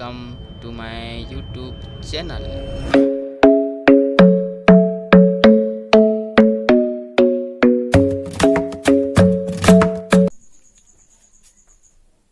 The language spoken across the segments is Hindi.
welcome to my YouTube channel.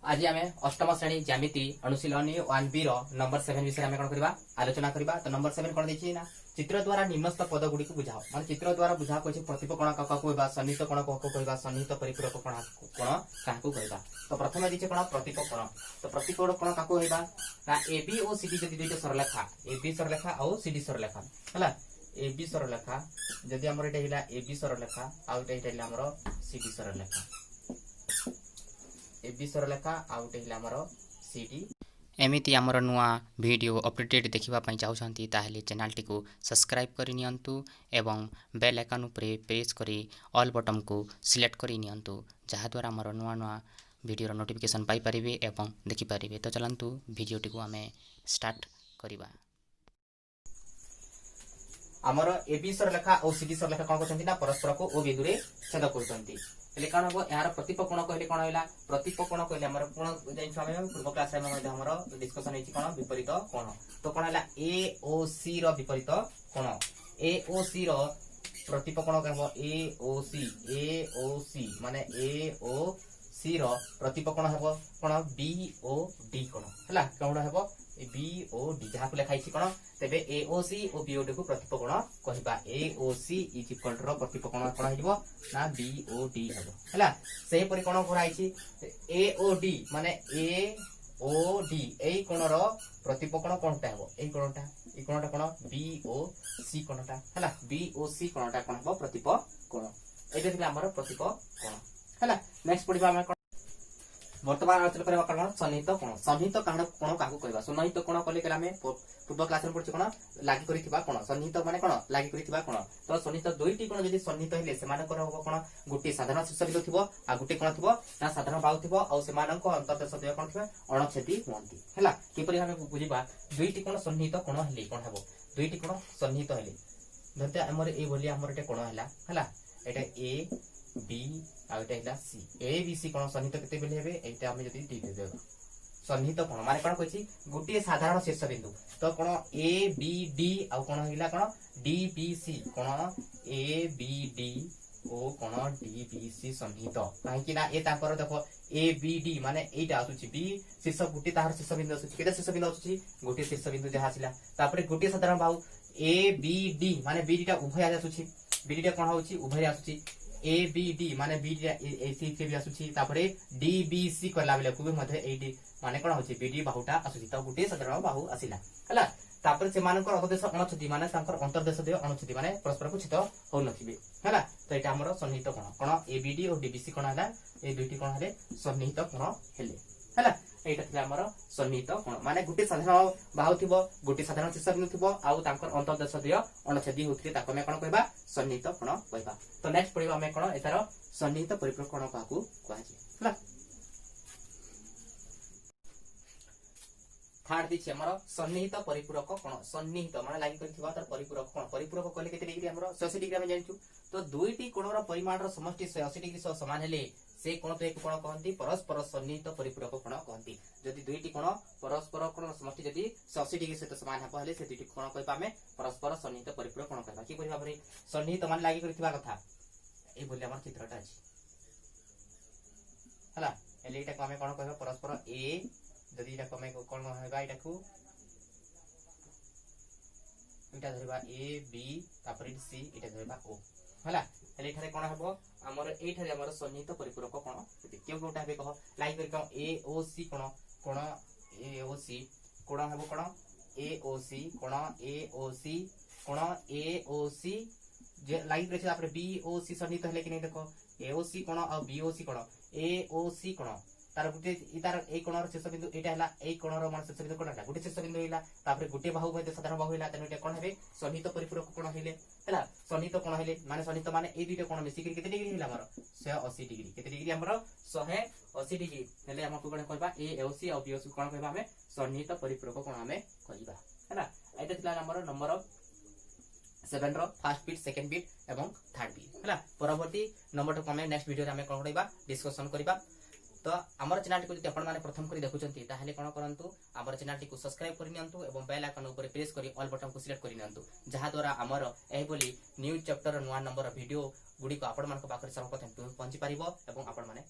आज आम अष्टम श्रेणी ज्यामिति अनुशीलनी 1B नंबर 7 विषय आम कौन करवा आलोचना करवा। तो नंबर 7 कौन देखिए ना चित्र द्वारा निम्नस्थ पद गुड़ी को बुझाओ मान चित्र द्वारा बुझा कह प्रतिपकोण क्या कहवा सन्निहित कोण क्या कहवा सन्निहित परिपूरक कोण कोण क्या कहवा। तो प्रथम दीचे कौन प्रतिपकोण। तो प्रतिपकोण कोण क्या कहवा ना AB और CD जदि दुईटा सरलेखा AB सरलेखा और CD सरलेखा है AB सरलेखा जदि आमर एटा AB सरलेखा आउ एटा आमर CD सरलेखा AB सरलेखा आउ एटा आमर CD। एमिति आमर नुआ वीडियो अपडेटेड देखा चाहते ताहले चैनल टी को सब्सक्राइब कर नियंतु एवं बेल आइकन उपरे प्रेस करी ऑल बटन को सिलेक्ट कर नियंतु जहा द्वारा आमर नुआ नुआ वीडियो नोटिफिकेशन पाई परिबे एवं देखि परिबे। तो चलंतु वीडियो टी को आमे स्टार्ट करिबा। आमर AB सरलेखा और CD सरलेखा कौन करछंती ना परस्पर को ओ बिंदु रे छेद करछंती एले कान हो यार प्रतिपकोण कहले कोन होला प्रतिपकोण कहले हमर कोन जानि हम पूर्व क्लास रे हमर डिस्कशन हेछि कोन विपरीत कोण। तो कोन होला AOC रो विपरीत कोण AOC रो प्रतिपकोण कहबो AOC माने AOC रो प्रतिपकोण हेबो कोन BOD कोण हला कोन हेबो BOD जहा को लिखाई छि कोन तेबे AOC और BOD को प्रतिपकोण कहबा AOC इज इक्वल टू प्रतिपकोण कोन हेबो ना BOD हेबो हला। सेही परि कोन कराई छि AOD माने AOD एई कोण रो प्रतिपकोण कोनटा हेबो एई कोणटा कोन BOC कोनटा हला BOC कोनटा कोन हेबो प्रतिपकोण एटा थिला हमर प्रतिपकोण हला। नेक्स्ट पढिबा हम वर्तमान आलोचना करबा कोन सन्निहित कोण। सन्निहित कोण कोण काकू कहबा सन्निहित कोण कहले केला में पूर्व क्लास रे पढछि कोन लागि करिथिबा कोण सन्निहित माने कोन लागि करिथिबा कोण। तो सन्निहित दुईटी कोण जदि सन्निहित हेले सेमान कर होबो कोन गुटी साधारण शीर्षबिंदु थिबो आ गुटी कोन थिबो ना साधारण बाहु थिबो और सेमानक अंतर्देश देय कोन थिबे अणछेदी होंती हला। किपरि हम बुझिबा दुईटी कोण सन्निहित कोण हेले कोन हेबो दुईटी कोण सन्निहित हेले धरते हमर ए बोली हमर एटे कोण हला एटा A B आ एटा हिला C A B C कोन सन्निहित केते बेले हेबे एटा हम जदि डी दे देबा सन्निहित कोण माने कोन कहछि गुटी साधारण शीर्षबिंदु। तो कोन A B D आ कोन हिला कोन D B C cone A B D O cone D B C सन्निहित काहे कि ना ए ताकर देखो A B D माने एटा आसुछि B शीर्ष गुटी ताहार शीर्षबिंदु आसुछि केते शीर्षबिंदु आसुछि गुटी शीर्षबिंदु जहा आसिला तापरे गुटी साधारण बाहु A B D माने B D टा उभय आसुछि B D टा कोन होछि उभय आसुछि ABD माने BD AC के भी आसुछि तापरे DBC करला बेले को मध्ये AD माने कोन होछि BD बाहुटा आसुछि त गुटे साधारण बाहु आसिला हला। तापरे से मानकर अन्तर्देश अणछति माने तांकर अन्तर्देश देय अणछति माने परस्पर को छित हो नथिबे हला। तो एटा हमर सन्निहित कोण कोन ABD और DBC कोण हला ए दुईटी कोण हले सन्निहित कोण हेले हला। एटा थिला हमर सन्निहित कोण माने गुटे साधारण बाहु थिबो गुटे साधारण शीर्षबिंदु थिबो आउ तांकर अन्तर्देश देय अणछति होथिले ताको हम कोन कहबा सन्निहित कोण कहबा। तो नेक्स्ट पढिबा हम कोन एतार सन्निहित परिपूरक कोण काकू कहछि हला। थर्ड दिछि हमर सन्निहित परिपूरक कोण सन्निहित माने लागि करथिबा तार परिपूरक कोण परिपूरक कहले केते डिग्री हमर 180 डिग्री हम जानछु। तो दुईटी कोणर परिमाण रो समष्टि 180 डिग्री सह समान हेले से कोण तो एक कोण कहंती परस्पर सन्निहित परिपूरक कोण कहंती। जदि दुईटी कोण परस्पर कोण समष्टि जदि 180 डिग्री सहित समान हबो हेले से दुईटी कोण कहबा हमें परस्पर सन्निहित परिपूरक कोण कहबा। कि करिबा भरे सन्निहित मान लागि करथिबा कथा ए बोले हमर चित्रटा अछि हला एले एटा को हमें कोण कहबा परस्पर A जदि एटा कमे कोण हेबा एटा को एटा धरबा A B तापर C एटा धरबा O हला। एले एठारे कोण हेबो हमर एठारे हमर सन्निहित परिपूरक कोण केउ कोटा हेबे कह लाइक करि कम AOC कोण AOC कोण हेबो कोण AOC कोण AOC कोण AOC जे लाइक रे तापर BOC सन्निहित हेले कि नै देखो AOC कोण और BOC कोण AOC कोण तार गुटे इतार ए कोणर शीर्षबिंदु एटा हला ए कोणर मान शीर्षबिंदु कोणटा गुटे शीर्षबिंदु हिला तापर गुटे बाहु मध्ये साधारण बाहु हिला तने एटा कोण हेबे सन्निहित परिपूरक कोण हेले हला। सन्निहित कोण हेले माने सन्निहित माने ए दुइटा कोण मिसी केते डिग्री हिला हमर 180 डिग्री केते डिग्री हमर 180 डिग्री हेले हम को कोण कहबा AOC और BOC कोण कहबा हमें सन्निहित परिपूरक कोण हमें कहबा हला। एटा थिला हमर number 7 row first bit second bit एवं थर्ड बिट हला। परवर्ती नंबर तो कमे नेक्स्ट वीडियो रे हमें कोन करबा डिस्कशन करबा। तो आमर चैनल को जब आपने प्रथम कर देखुंत ताहले कौन करूँ आमर चैनल को सब्सक्राइब करनियंतु एवं बेल आइकन ऊपर प्रेस करी ऑल बटन को सिलेक्ट करनियंतु जहाँ द्वारा आमर एहिभली न्यू चैप्टर नुआ नंबर वीडियो गुड़ी को आपण मान पाखरे सर्वप्रथम पहुंची पारिबो एवं आपण माने